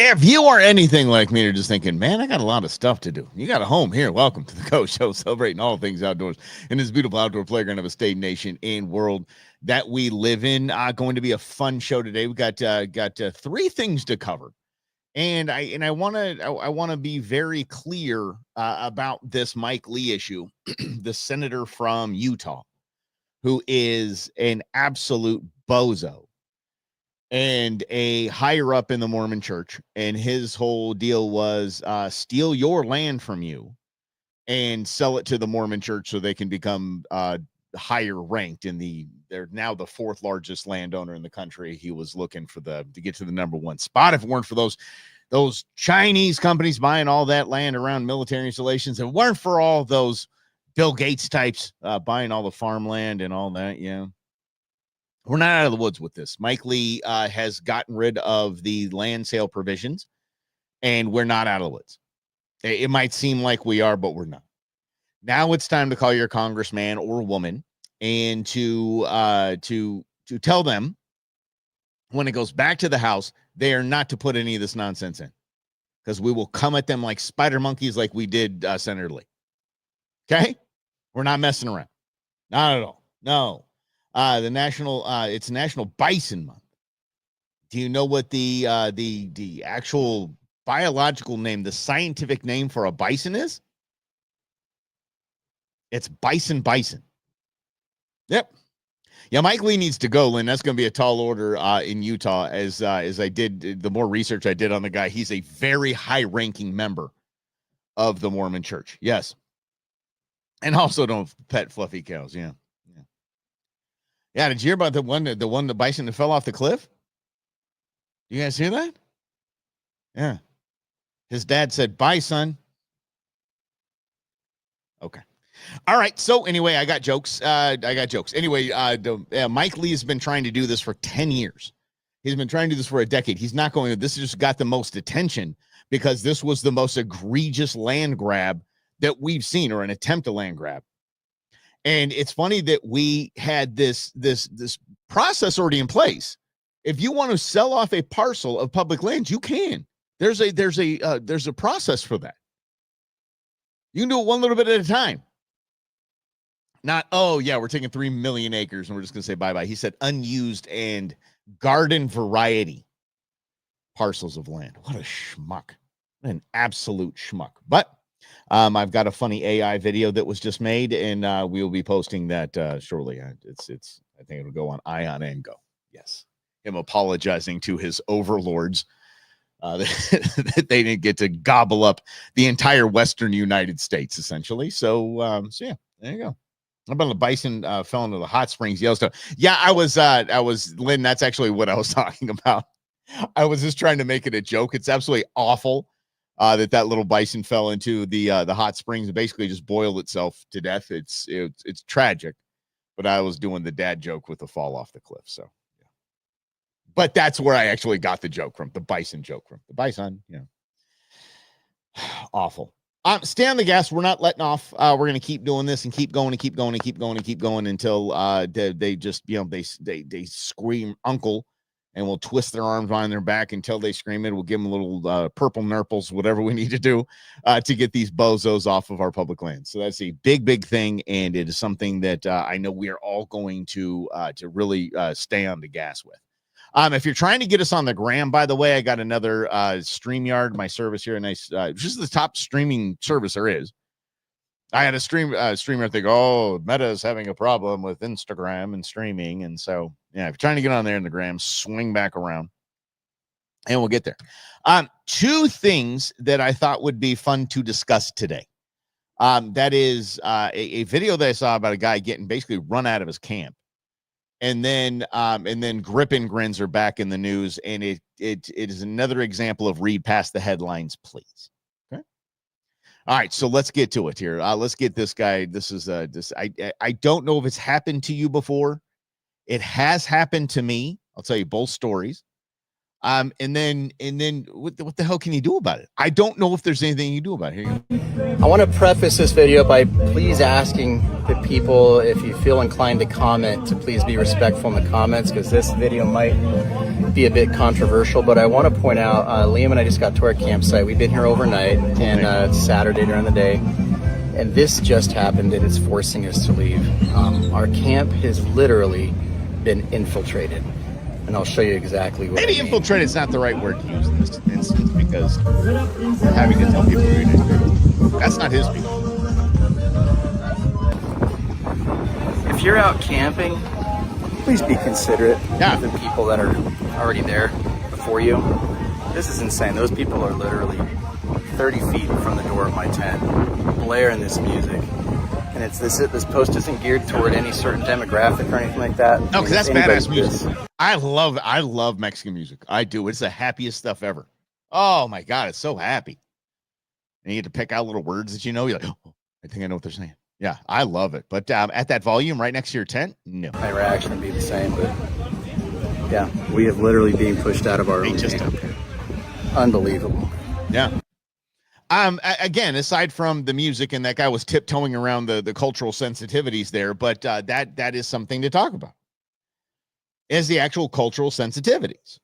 If you are anything like me, you're just thinking, man, I got a lot of stuff to do. You got a home here. Welcome to the Go Show, celebrating all things outdoors in this beautiful outdoor playground of a state, nation, and world that we live in. Going to be a fun show today. We got three things to cover, and I want to be very clear about this Mike Lee issue, the senator from Utah, who is an absolute bozo and a higher up in the Mormon church. And his whole deal was steal your land from you and sell it to the Mormon church so they can become higher ranked they're now the fourth largest landowner in the country. He was looking for to get to the number one spot. If it weren't for those Chinese companies buying all that land around military installations, if it weren't for all those Bill Gates types buying all the farmland and all that, yeah. We're not out of the woods with this. Mike Lee has gotten rid of the land sale provisions, and we're not out of the woods. It might seem like we are, but we're not. Now it's time to call your congressman or woman and to tell them when it goes back to the House, they are not to put any of this nonsense in, because we will come at them like spider monkeys like we did Senator Lee. Okay? We're not messing around. Not at all. No. It's National Bison Month. Do you know what the actual biological name, the scientific name for a bison is? It's bison. Yep. Yeah, Mike Lee needs to go, Lynn. That's going to be a tall order in Utah. As I did, the more research I did on the guy, he's a very high-ranking member of the Mormon Church. Yes. And also don't pet fluffy cows. Yeah. Yeah, did you hear about the bison that fell off the cliff? You guys hear that? Yeah. His dad said, "Bye, son." Okay. All right. So anyway, I got jokes. Anyway, Mike Lee has been trying to do this for 10 years. He's been trying to do this for a decade. He's not going to. This just got the most attention because this was the most egregious land grab that we've seen, or an attempt to land grab. And it's funny that we had this process already in place. If you want to sell off a parcel of public lands, you can. There's a process for that. You can do it one little bit at a time. Not, oh yeah, we're taking 3 million acres and we're just gonna say bye-bye. He said unused and garden variety parcels of land. What a schmuck. An absolute schmuck. But I've got a funny AI video that was just made, and we will be posting that shortly. I think it'll go on Ion and Go. Yes, him apologizing to his overlords that they didn't get to gobble up the entire Western United States, essentially. So yeah, there you go. How about the bison fell into the hot springs, Yellowstone? Yeah, I was Lynn. That's actually what I was talking about. I was just trying to make it a joke. It's absolutely awful. That little bison fell into the hot springs and basically just boiled itself to death. It's tragic, but I was doing the dad joke with the fall off the cliff. So, yeah. But that's where I actually got the joke from, the bison joke from the bison. Yeah, awful. Stay on the gas. We're not letting off. We're going to keep doing this and keep going and keep going and keep going and keep going until they just they scream uncle. And we'll twist their arms behind their back until they scream it. We'll give them a little purple nurples, whatever we need to do to get these bozos off of our public land. So that's a big thing, and it is something that I know we are all going to really stay on the gas with. If you're trying to get us on the gram, by the way, I got another StreamYard, my service here. Nice, just the top streaming service there is. I had a streamer think, oh, Meta is having a problem with Instagram and streaming. And so, yeah, if you're trying to get on there in the gram, swing back around and we'll get there. Two things that I thought would be fun to discuss today. That is a video that I saw about a guy getting basically run out of his camp. And then Grip and Grins are back in the news. And it is another example of read past the headlines, please. All right, so let's get to it here. Let's get this guy. This is I don't know if it's happened to you before. It has happened to me. I'll tell you both stories. And then what the hell can you do about it? I don't know if there's anything you can do about it. Here you go. I want to preface this video by please asking the people, if you feel inclined to comment, to please be respectful in the comments, because this video might be a bit controversial, but I want to point out, Liam and I just got to our campsite. We've been here overnight, and it's Saturday during the day, and this just happened, and it's forcing us to leave. Our camp has literally been infiltrated, and I'll show you exactly what Maybe I mean. infiltrate is not the right word to use in this instance, because we're having to tell people we're doing. That's not his people. If you're out camping, please be considerate of the people that are already there before you. This is insane. Those people are literally 30 feet from the door of my tent, blaring this music. And it's this post isn't geared toward any certain demographic or anything like that. No, because that's badass music. I love Mexican music. I do. It's the happiest stuff ever. Oh my God, it's so happy. And you get to pick out little words that you know. You're like, oh, I think I know what they're saying. Yeah, I love it. But at that volume right next to your tent, no. My reaction would be the same, but yeah, we have literally been pushed out of our own camp. Unbelievable. Yeah. Again, aside from the music, and that guy was tiptoeing around the cultural sensitivities there, but that is something to talk about. Is the actual cultural sensitivities.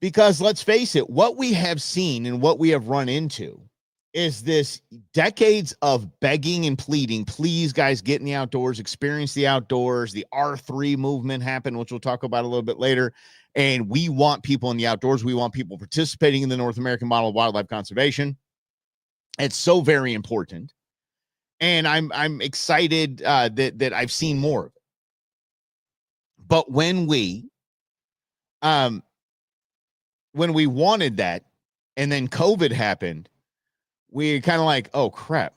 Because let's face it, what we have seen and what we have run into is this decades of begging and pleading. Please, guys, get in the outdoors, experience the outdoors. The R3 movement happened, which we'll talk about a little bit later. And we want people in the outdoors. We want people participating in the North American model of wildlife conservation. It's so very important. And I'm excited that I've seen more of it. But when we wanted that, and then COVID happened, we kind of like, oh crap,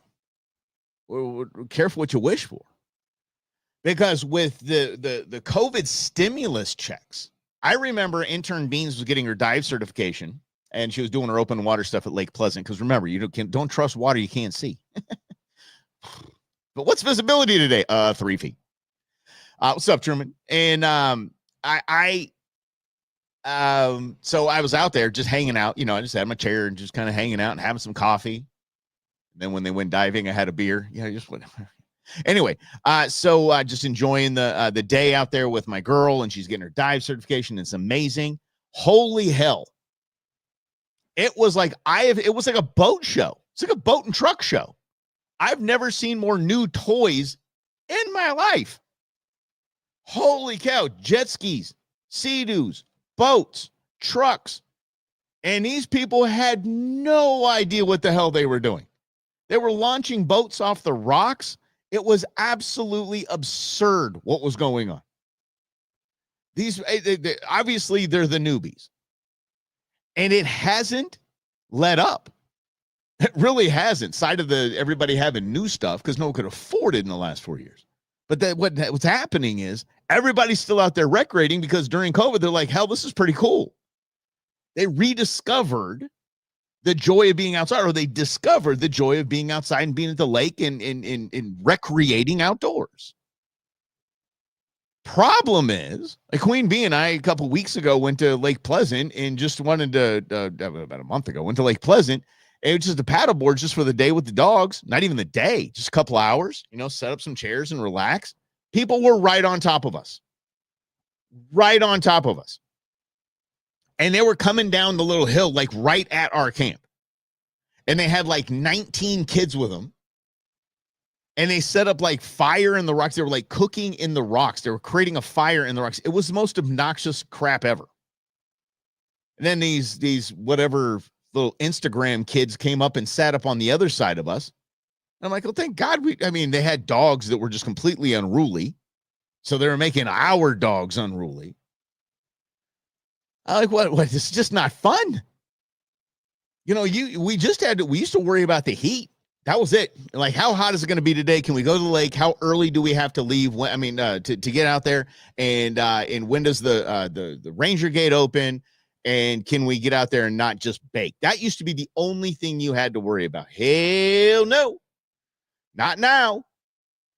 we're careful what you wish for. Because with the COVID stimulus checks, I remember intern Beans was getting her dive certification, and she was doing her open water stuff at Lake Pleasant. Because remember, you don't trust water you can't see. But what's visibility today? 3 feet. What's up, Truman? And so I was out there just hanging out. You know, I just had my chair and just kind of hanging out and having some coffee. And then when they went diving, I had a beer. You know, just went. Anyway, so just enjoying the day out there with my girl, and she's getting her dive certification. It's amazing. Holy hell. It was like it was like a boat show. It's like a boat and truck show. I've never seen more new toys in my life. Holy cow. Jet skis, Sea-Doos, boats, trucks. And these people had no idea what the hell they were doing. They were launching boats off the rocks. It was absolutely absurd what was going on. These obviously they're the newbies. And it hasn't let up. It really hasn't. Side of everybody having new stuff because no one could afford it in the last 4 years. But what's happening is everybody's still out there recreating because during COVID, they're like, hell, this is pretty cool. They rediscovered the joy of being outside, or they discovered the joy of being outside and being at the lake and recreating outdoors. Problem is, like Queen Bee and I a couple of weeks ago went to Lake Pleasant and just wanted to, about a month ago, went to Lake Pleasant. And it was just a paddleboard just for the day with the dogs. Not even the day, just a couple hours, set up some chairs and relax. People were right on top of us. Right on top of us. And they were coming down the little hill, like right at our camp. And they had like 19 kids with them. And they set up like fire in the rocks. They were like cooking in the rocks. They were creating a fire in the rocks. It was the most obnoxious crap ever. And then these whatever little Instagram kids came up and sat up on the other side of us. And I'm like, well, thank God they had dogs that were just completely unruly. So they were making our dogs unruly. I'm like, what? This is just not fun. We used to worry about the heat. That was it. Like, how hot is it going to be today? Can we go to the lake? How early do we have to leave? To get out there, and when does the Ranger gate open? And can we get out there and not just bake? That used to be the only thing you had to worry about. Hell no. Not now.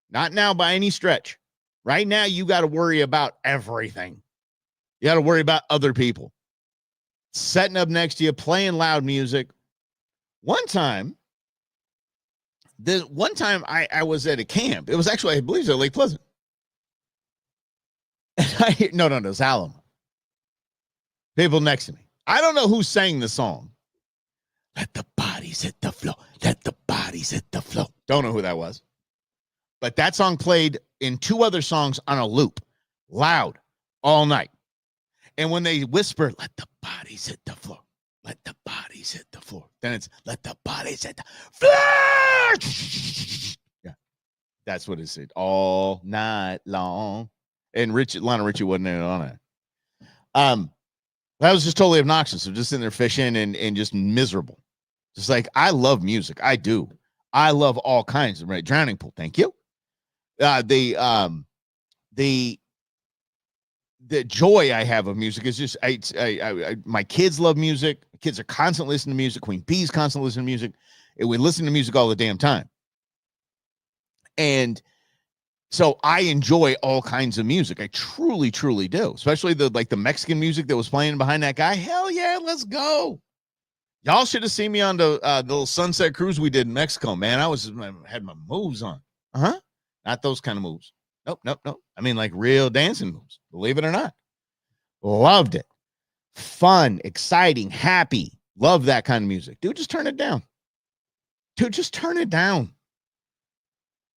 Not now by any stretch. Right now, you got to worry about everything. You got to worry about other people. Setting up next to you, playing loud music. One time I was at a camp. It was actually, I believe, it was at Lake Pleasant. No, it's Alamo. People next to me. I don't know who sang the song. Let the bodies hit the floor. Let the bodies hit the floor. Don't know who that was. But that song played in 2 other songs on a loop, loud, all night. And when they whisper, let the bodies hit the floor. Let the bodies hit the floor. Then it's, let the bodies hit the floor. Yeah, that's what it said all night long. And Lionel Richie wasn't in on it. That was just totally obnoxious. So just in there fishing and just miserable. Just like, I love music. I do. I love all kinds of, right? Drowning Pool. Thank you. The joy I have of music is just, my kids love music. Kids are constantly listening to music. Queen Bee's constantly listening to music. And we listen to music all the damn time. And so I enjoy all kinds of music. I truly, truly do. Especially the Mexican music that was playing behind that guy. Hell yeah, let's go. Y'all should have seen me on the little sunset cruise we did in Mexico, man. I had my moves on. Uh-huh. Not those kind of moves. Nope. I mean, like real dancing moves. Believe it or not. Loved it. Fun, exciting, happy. Love that kind of music. Dude, just turn it down. Dude, just turn it down.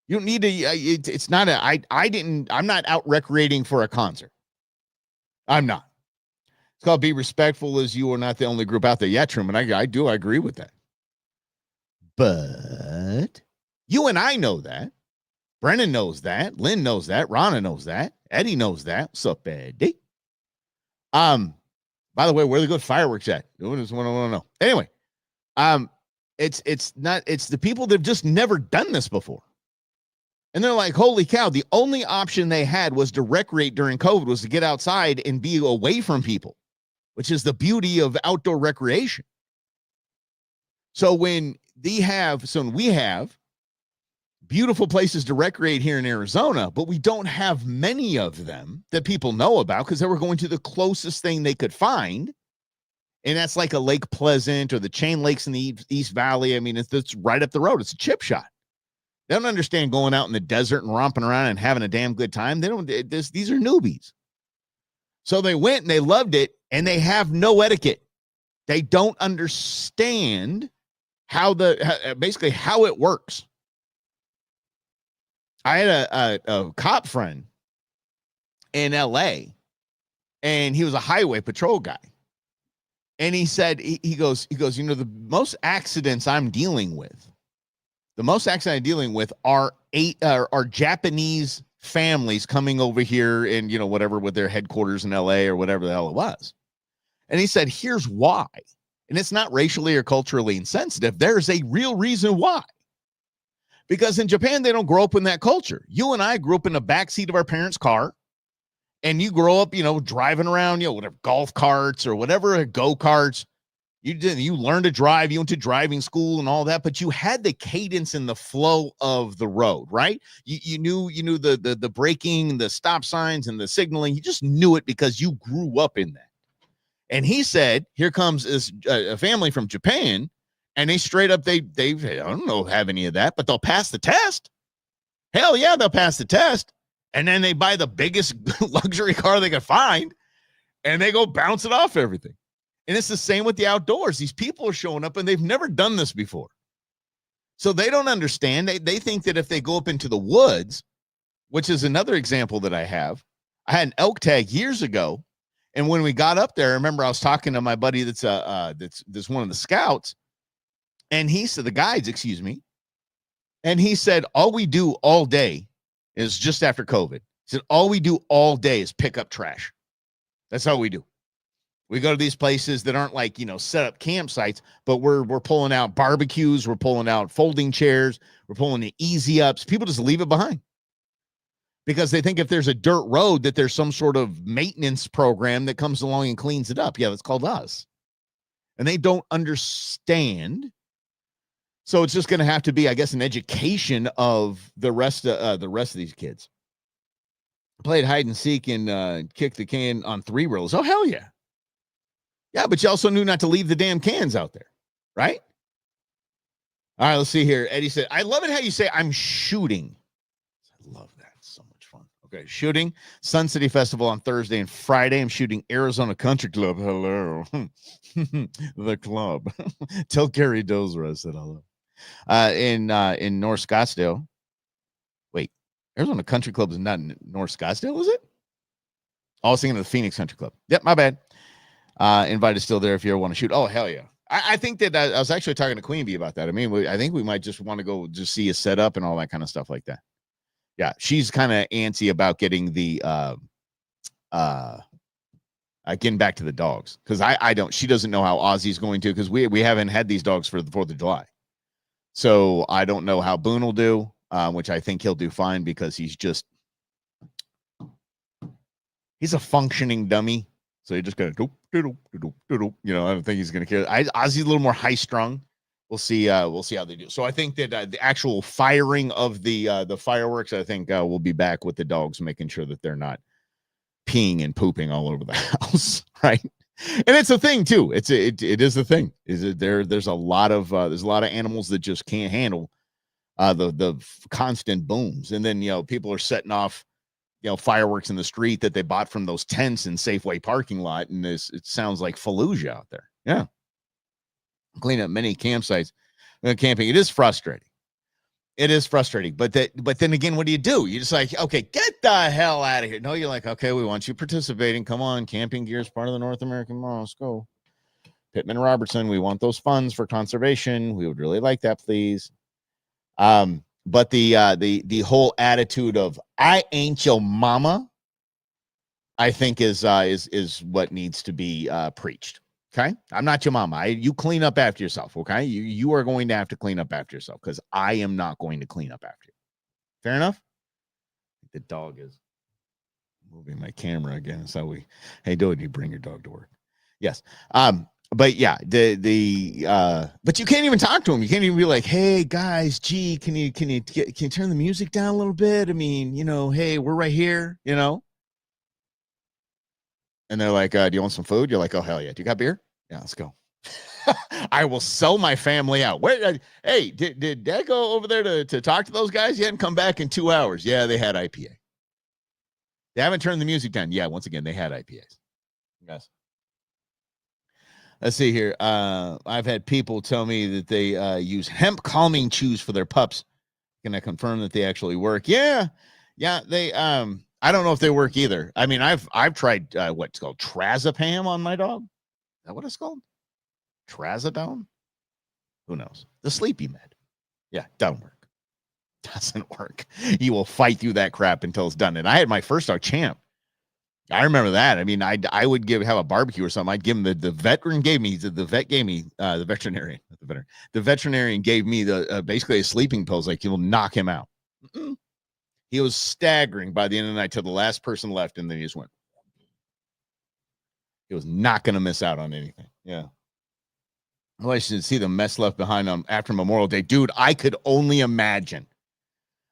You don't need to, it's not I'm not out recreating for a concert. I'm not. It's called Be Respectful, as you are not the only group out there. Yeah, Truman, I agree with that. But you and I know that. Brennan knows that. Lynn knows that. Ronna knows that. Eddie knows that. What's up, Eddie? By the way, where are the good fireworks at? I just want to know. Anyway, it's the people that have just never done this before. And they're like, holy cow, the only option they had was to recreate during COVID, was to get outside and be away from people, which is the beauty of outdoor recreation. So when we have beautiful places to recreate here in Arizona, but we don't have many of them that people know about because they were going to the closest thing they could find. And that's like a Lake Pleasant or the Chain Lakes in the East Valley. I mean, it's right up the road. It's a chip shot. They don't understand going out in the desert and romping around and having a damn good time. These are newbies. So they went and they loved it, and they have no etiquette. They don't understand basically how it works. I had a cop friend in LA, and he was a highway patrol guy. And he said, he goes, the most accidents I'm dealing with are Japanese families coming over here and, whatever, with their headquarters in LA or whatever the hell it was. And he said, here's why. And it's not racially or culturally insensitive. There's a real reason why. Because in Japan, they don't grow up in that culture. You and I grew up in the backseat of our parents' car. And you grow up, driving around, whatever, golf carts or whatever, go-karts. You learned to drive, you went to driving school and all that, but you had the cadence and the flow of the road, right? You knew the braking, the stop signs, and the signaling. You just knew it because you grew up in that. And he said, here comes a family from Japan, and they straight up, they I don't know, have any of that, but they'll pass the test. Hell yeah, they'll pass the test. And then they buy the biggest luxury car they can find, and they go bounce it off everything. And it's the same with the outdoors. These people are showing up, and they've never done this before. So they don't understand. They think that if they go up into the woods, which is another example that I have. I had an elk tag years ago, and when we got up there, I remember I was talking to my buddy that's one of the scouts, and he said, the guides, excuse me, and he said, all we do all day is just after COVID. He said, all we do all day is pick up trash. That's all we do. We go to these places that aren't like, set up campsites, but we're pulling out barbecues. We're pulling out folding chairs. We're pulling the easy ups. People just leave it behind because they think if there's a dirt road that there's some sort of maintenance program that comes along and cleans it up. Yeah, that's called us. And they don't understand. So it's just going to have to be, I guess, an education of the rest of these kids. Played hide and seek and kicked the can on 3-reels. Oh, hell yeah. Yeah, but you also knew not to leave the damn cans out there, right? All right, let's see here. Eddie said, I love it how you say I'm shooting. I love that. It's so much fun. Okay, shooting Sun City Festival on Thursday and Friday. I'm shooting Arizona Country Club. Hello, the club. Tell Gary Dozer I said hello. In North Scottsdale. Wait, Arizona Country Club is not in North Scottsdale, is it? I was thinking of the Phoenix Country Club. Yep, my bad. Invite is still there if you ever want to shoot. Oh, hell yeah. I think that I was actually talking to Queen Bee about that. I mean, I think we might just want to go just see a setup and all that kind of stuff like that. Yeah, she's kind of antsy about getting the getting back to the dogs because I don't. She doesn't know how Ozzy's going to because we haven't had these dogs for the 4th of July, so I don't know how Boone will do, which I think he'll do fine because he's a functioning dummy. So you're just gonna I don't think he's gonna care. Ozzy's a little more high strung. We'll see how they do. So I think that the actual firing of the fireworks, I think we'll be back with the dogs, making sure that they're not peeing and pooping all over the house, right? And it's a thing too. It is a thing. There's a lot of animals that just can't handle the constant booms, and then people are setting off fireworks in the street that they bought from those tents in Safeway parking lot, and it sounds like Fallujah out there. Yeah. Clean up many campsites. Camping, it is frustrating. But then again, what do? You're just like, okay, get the hell out of here. No, you're like, okay, we want you participating. Come on, camping gear is part of the North American Mall. Let's go. Pittman Robertson, we want those funds for conservation. We would really like that, please. But the whole attitude of I ain't your mama, I think is what needs to be preached. Okay, I'm not your mama. You clean up after yourself. Okay, you are going to have to clean up after yourself because I am not going to clean up after you. Fair enough. The dog is moving my camera again. So hey, do you bring your dog to work? Yes. But yeah, but you can't even talk to him. You can't even be like, hey guys, gee, can you turn the music down a little bit? I mean, hey, we're right here, And they're like, do you want some food? You're like, oh hell yeah. Do you got beer? Yeah, let's go. I will sell my family out. Hey, did Dad go over there to talk to those guys? You hadn't come back in 2 hours. Yeah, they had IPA. They haven't turned the music down. Yeah, once again, they had IPAs. Yes. Let's see here. I've had people tell me that they use hemp calming chews for their pups. Can I confirm that they actually work? Yeah. They I don't know if they work either. I mean, I've tried what's called trazepam on my dog. Is that what it's called? Trazodone? Who knows? The sleepy med. Yeah, doesn't work. Doesn't work. You will fight through that crap until it's done. And I had my first dog, Champ. I remember that. I mean, I would have a barbecue or something. I'd give him the veterinarian gave me the veterinarian gave me the basically a sleeping pills like he'll knock him out. Mm-mm. He was staggering by the end of the night till the last person left, and then he just went. He was not going to miss out on anything. Yeah. Well, I should see the mess left behind after Memorial Day, dude. I could only imagine.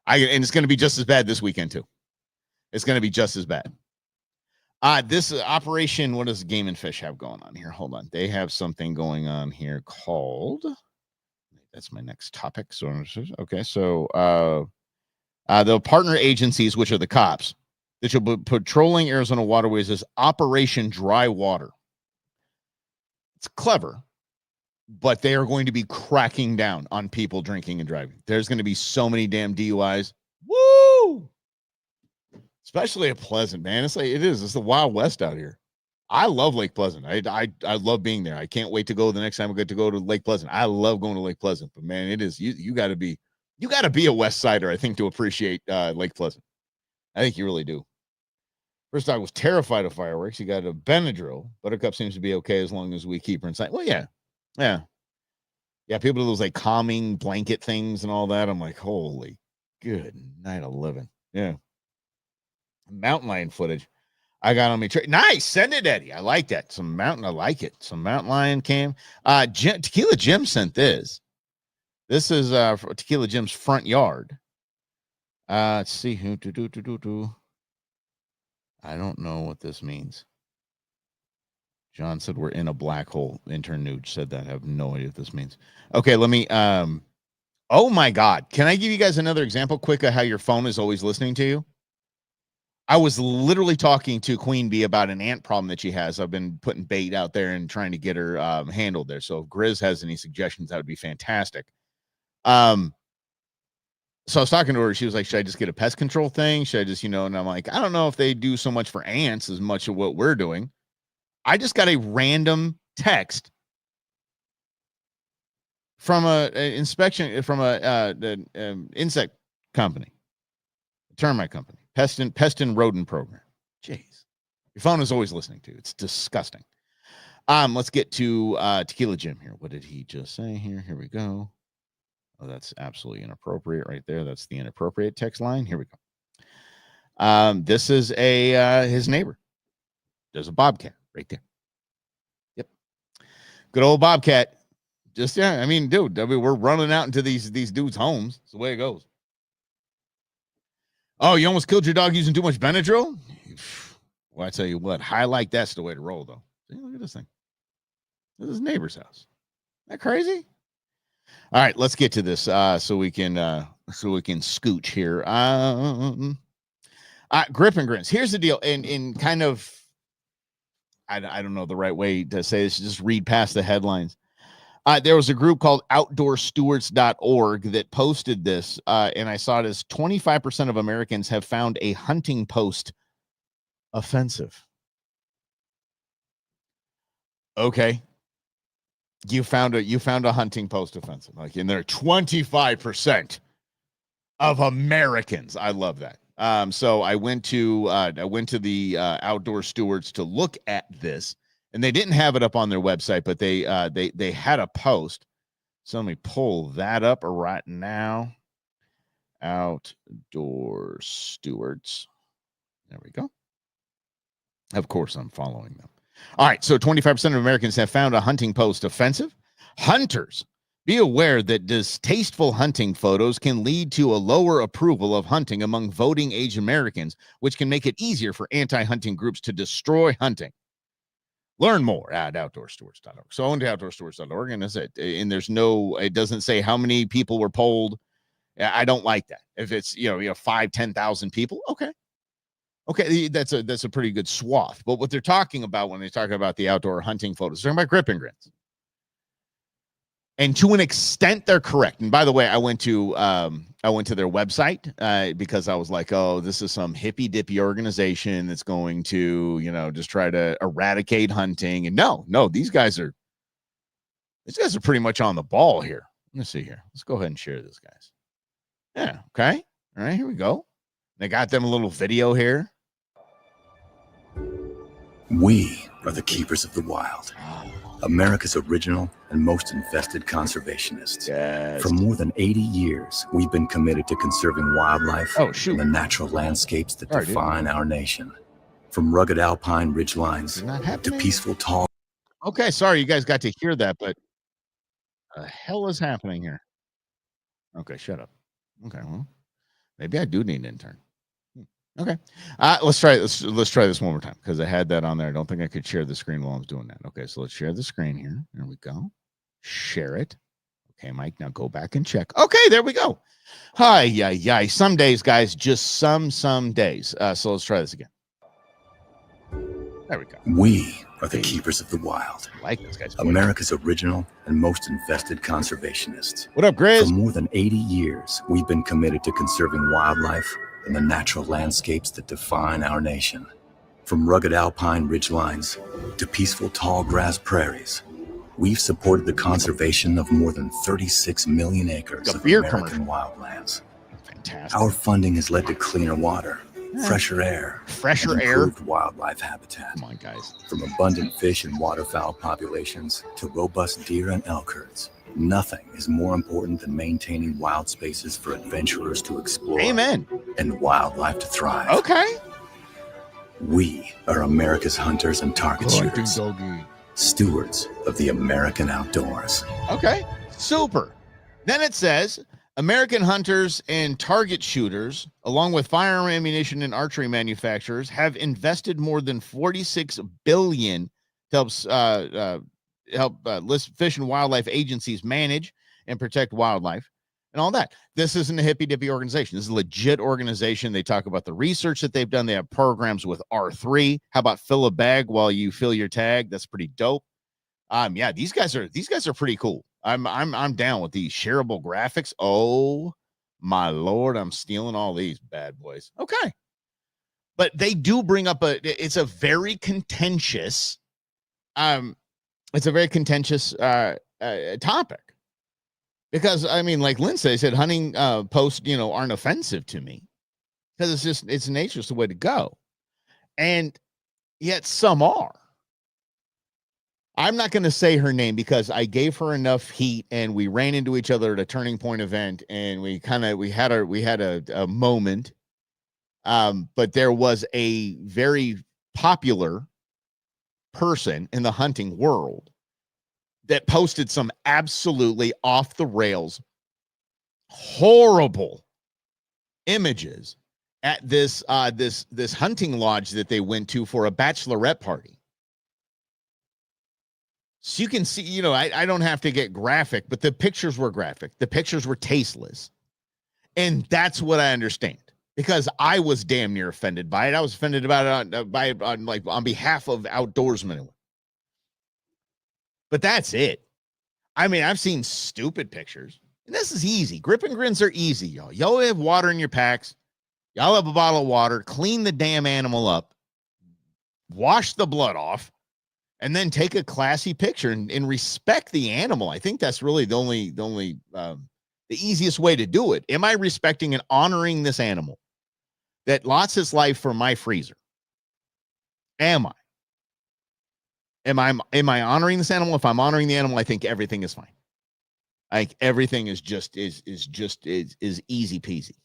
And it's going to be just as bad this weekend too. It's going to be just as bad. This operation, what does Game and Fish have going on here? Hold on. They have something going on here called, that's my next topic. So, okay. So, the partner agencies, which are the cops, that should be patrolling Arizona waterways is Operation Dry Water. It's clever, but they are going to be cracking down on people drinking and driving. There's going to be so many damn DUIs. Woo! Especially at Pleasant, man. It's the Wild West out here. I love Lake Pleasant. I love being there. I can't wait to go the next time I get to go to Lake Pleasant. I love going to Lake Pleasant, but man, it is you got to be a West Sider, I think, to appreciate Lake Pleasant. I think you really do. First dog was terrified of fireworks. He got a Benadryl. Buttercup seems to be okay as long as we keep her inside. Well, yeah. People do those like calming blanket things and all that. I'm like, holy good night 11. Yeah. Mountain lion footage I got on me. Nice. Send it, Eddie. I like that. I like it. Some mountain lion cam. Tequila Jim sent this. This is Tequila Jim's front yard. Let's see. I don't know what this means. John said we're in a black hole. Intern Nuge said that. I have no idea what this means. Okay, let me oh my God. Can I give you guys another example quick of how your phone is always listening to you? I was literally talking to Queen Bee about an ant problem that she has. I've been putting bait out there and trying to get her handled there. So if Grizz has any suggestions, that would be fantastic. So I was talking to her. She was like, should I just get a pest control thing? Should I just, and I'm like, I don't know if they do so much for ants as much of what we're doing. I just got a random text from a inspection from a insect company, a termite company, pest and rodent program. Jeez, your phone is always listening to. It's disgusting. Let's get to Tequila Jim here. What did he just say here? Here we go. Oh, that's absolutely inappropriate right there. That's the inappropriate text line. Here we go. This is his neighbor. There's a bobcat right there. Yep. Good old bobcat. Just, yeah, I mean, dude, we're running out into these dudes' homes. It's the way it goes. Oh, you almost killed your dog using too much Benadryl? Well, I tell you what, highlight that's the way to roll, though. See, look at this thing. This is his neighbor's house. Isn't that crazy? All right, let's get to this so we can scooch here. Grip and Grins. Here's the deal. In kind of, I don't know the right way to say this. Just read past the headlines. There was a group called OutdoorStewards.org that posted this, and I saw it as 25% of Americans have found a hunting post offensive. Okay. You found a hunting post offensive. Like, and they're 25% of Americans. I love that. So I went to the Outdoor Stewards to look at this, and they didn't have it up on their website, but they had a post. So let me pull that up right now. Outdoor Stewards. There we go. Of course, I'm following them. All right, so 25% of Americans have found a hunting post offensive. Hunters, be aware that distasteful hunting photos can lead to a lower approval of hunting among voting age Americans, which can make it easier for anti-hunting groups to destroy hunting. Learn more at OutdoorStewards.org. So on to OutdoorStewards.org, and that's it. And it doesn't say how many people were polled. I don't like that. If it's 5,000-10,000 people, okay, that's a pretty good swath. But what they're talking about when they talk about the outdoor hunting photos, they're talking about Grip and Grins. And to an extent, they're correct. And by the way, I went to their website because I was like, oh, this is some hippy dippy organization that's going to, just try to eradicate hunting. And no, these guys are pretty much on the ball here. Let me see here. Let's go ahead and share this, guys. Yeah. Okay. All right. Here we go. They got them a little video here. We are the keepers of the wild. America's original and most invested conservationists. Yes. For more than 80 years, we've been committed to conserving wildlife and the natural landscapes that define our nation. From rugged alpine ridgelines to peaceful tall. Okay, sorry you guys got to hear that, but the hell is happening here? Okay, shut up. Okay, well, maybe I do need an intern. Okay, let's try this one more time because I had that on there. I don't think I could share the screen while I was doing that. Okay, so let's share the screen here. There we go. Share it. Okay, Mike, now go back and check. Okay, there we go. Hi. Some days, guys, just some days. So let's try this again. There we go. We are the keepers of the wild. I like this guy's America's original and most invested conservationists. What up, Grizz? For more than 80 years, we've been committed to conserving wildlife and the natural landscapes that define our nation. From rugged alpine ridgelines to peaceful tall grass prairies, we've supported the conservation of more than 36 million acres of American wildlands. Fantastic. Our funding has led to cleaner water, fresher air, improved wildlife habitat. Come on, guys. From abundant fish and waterfowl populations to robust deer and elk herds, nothing is more important than maintaining wild spaces for adventurers to explore. Amen. And wildlife to thrive. Okay. We are America's hunters and target shooters. Stewards of the American outdoors. Okay. Super. Then it says American hunters and target shooters, along with firearm ammunition and archery manufacturers, have invested more than $46 billion to help fish and wildlife agencies manage and protect wildlife. and all that. This isn't a hippy-dippy organization. This is a legit organization. They talk about the research that they've done. They have programs with R3. How about fill a bag while you fill your tag? That's pretty dope. Yeah, these guys are pretty cool. I'm down with these shareable graphics. Oh my Lord, I'm stealing all these bad boys. Okay. But they do bring up it's a very contentious topic. Because I mean, like Lindsay said, hunting posts, aren't offensive to me because it's nature's the way to go. And yet some are. I'm not going to say her name because I gave her enough heat and we ran into each other at a Turning Point event and we had a moment. But there was a very popular person in the hunting world that posted some absolutely off the rails, horrible images at this hunting lodge that they went to for a bachelorette party. So you can see, I don't have to get graphic, but the pictures were graphic. The pictures were tasteless. And that's what I understand because I was damn near offended by it. I was offended about it on behalf of outdoorsmen. But that's it. I mean, I've seen stupid pictures. And this is easy. Grip and grins are easy, y'all. Y'all have water in your packs. Y'all have a bottle of water. Clean the damn animal up. Wash the blood off. And then take a classy picture and respect the animal. I think that's really the easiest way to do it. Am I respecting and honoring this animal that lost its life for my freezer? Am I? Am I honoring this animal? If I'm honoring the animal, I think everything is fine. Like everything is just easy peasy.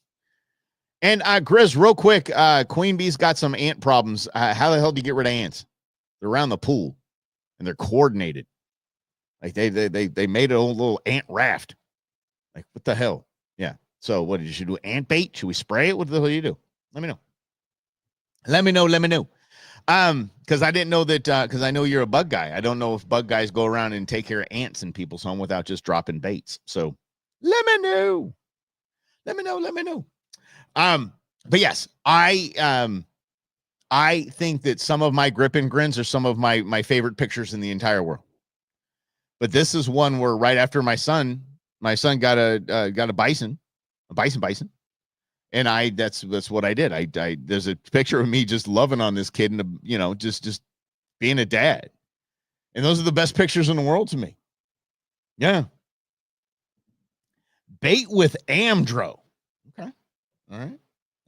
And Grizz, real quick, Queen Bee's got some ant problems. How the hell do you get rid of ants? They're around the pool. And they're coordinated. Like they made a little ant raft. Like, what the hell? Yeah. So what did you do? Ant bait? Should we spray it? What the hell do you do? Let me know. Let me know. Because I didn't know that, because I know you're a bug guy. I don't know if bug guys go around and take care of ants in people's home without just dropping baits. So let me know. But yes, I think that some of my grip and grins are some of my favorite pictures in the entire world. But this is one where right after my son got a bison. And that's what I did. I there's a picture of me just loving on this kid and just being a dad. And those are the best pictures in the world to me. Yeah. Bait with Amdro. Okay. All right.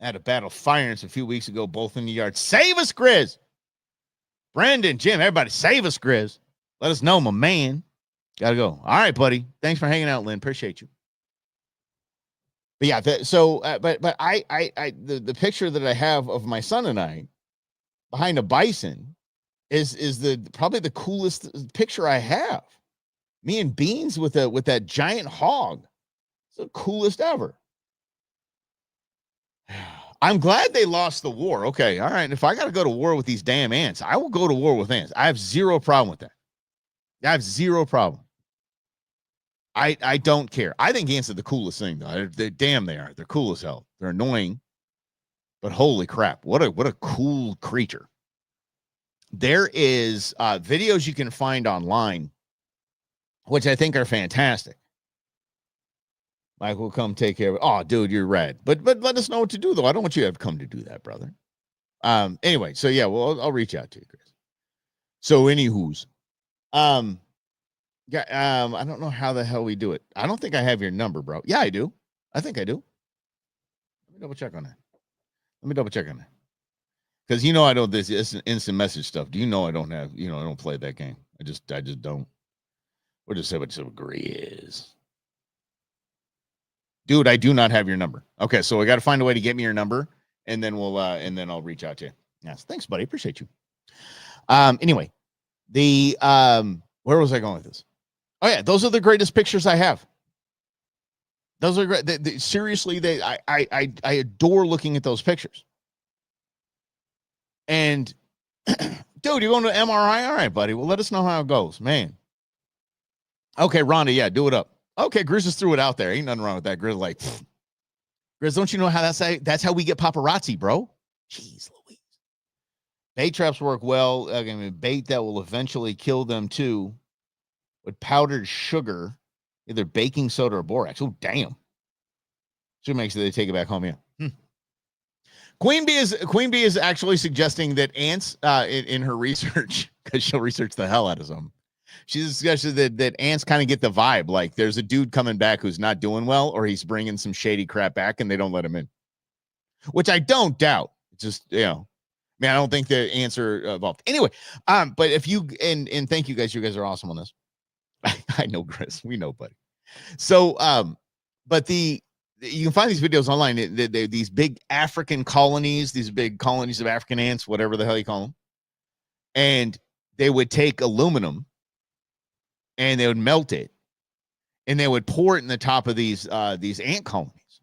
I had a battle of firings a few weeks ago, both in the yard. Save us, Grizz. Brandon, Jim, everybody, save us, Grizz. Let us know, my man. Gotta go. All right, buddy. Thanks for hanging out, Lynn. Appreciate you. But yeah, the picture that I have of my son and I behind a bison is probably the coolest picture I have. Me and Beans with that giant hog. It's the coolest ever. I'm glad they lost the war. Okay, all right. If I got to go to war with these damn ants, I will go to war with ants. I have zero problem with that. I have zero problem. I don't care. I think ants are the coolest thing, though. They are. They're cool as hell. They're annoying, but holy crap, what a cool creature. There is videos you can find online, which I think are fantastic. Mike will come take care of it. Oh, dude, you're rad. But let us know what to do, though. I don't want you to have come to do that, brother. Anyway, so yeah, well, I'll reach out to you, Chris. So, anywho's, I don't know how the hell we do it. I don't think I have your number, bro. Yeah, I do. I think I do. Let me double check on that. Because I don't this instant message stuff. Do you know I don't have, I don't play that game. I just don't. We'll just say what Grizz. Dude, I do not have your number. Okay, so I got to find a way to get me your number, and then I'll reach out to you. Yes, thanks, buddy. Appreciate you. Anyway, where was I going with this? Oh yeah, those are the greatest pictures I have. Those are great. Seriously, I adore looking at those pictures. And dude, you're going to MRI? All right, buddy. Well, let us know how it goes, man. Okay, Rhonda, yeah, do it up. Okay, Grizz just threw it out there. Ain't nothing wrong with that. Grizz like, Grizz, don't you know how that's how we get paparazzi, bro? Jeez Louise. Bait traps work well. I mean, bait that will eventually kill them too. With powdered sugar, either baking soda or borax. Oh, damn. Should make sure they take it back home. Yeah. Queen Bee is actually suggesting that ants, in her research, because she'll research the hell out of them. She's suggested that ants kind of get the vibe, like there's a dude coming back who's not doing well, or he's bringing some shady crap back, and they don't let him in. Which I don't doubt. Just I don't think the ants are involved. Anyway, but if you and thank you guys, you guys are awesome on this. I know, Chris, we know, buddy. So, but you can find these videos online. These big African colonies, these big colonies of African ants, whatever the hell you call them, and they would take aluminum and they would melt it, and they would pour it in the top of these ant colonies,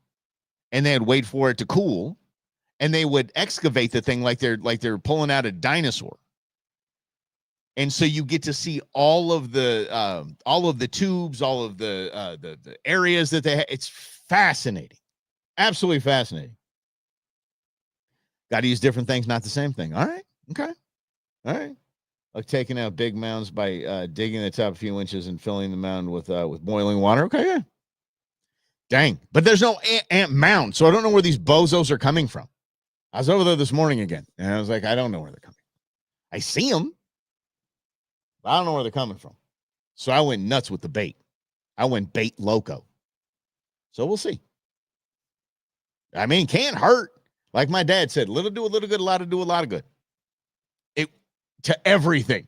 and they'd wait for it to cool, and they would excavate the thing like they're pulling out a dinosaur. And so you get to see all of the tubes, all of the areas that they have. It's fascinating, absolutely fascinating. Got to use different things, not the same thing. All right, okay, all right. Like taking out big mounds by digging the top a few inches and filling the mound with boiling water. Okay, yeah. Dang, but there's no ant mound, so I don't know where these bozos are coming from. I was over there this morning again, and I was like, I don't know where they're coming. I see them. I don't know where they're coming from. So I went nuts with the bait. I went bait loco. So we'll see. I mean, can't hurt. Like my dad said, little do a little good, a lot to do a lot of good. It to everything.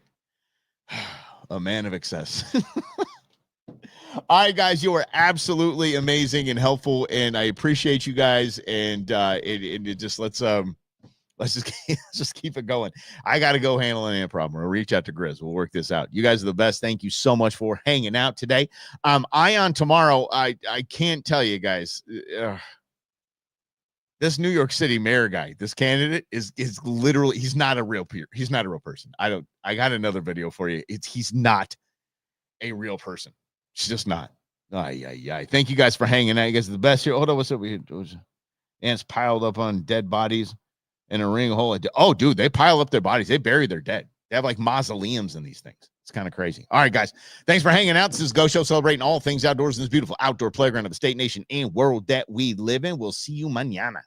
A man of excess. All right, guys, you are absolutely amazing and helpful, and I appreciate you guys. And it just let's just keep it going. I got to go handle an ant problem. I'll reach out to Grizz. We'll work this out. You guys are the best. Thank you so much for hanging out today. Ion tomorrow. I can't tell you guys. This New York City mayor guy, this candidate is literally, he's not a real person. I got another video for you. He's not a real person. It's just not. Thank you guys for hanging out. You guys are the best here. Hold on. What's up? Ants piled up on dead bodies in a ring hole. Oh, dude, they pile up their bodies. They bury their dead. They have like mausoleums in these things. It's kind of crazy. All right, guys. Thanks for hanging out. This is Go Show, celebrating all things outdoors in this beautiful outdoor playground of the state, nation, and world that we live in. We'll see you mañana.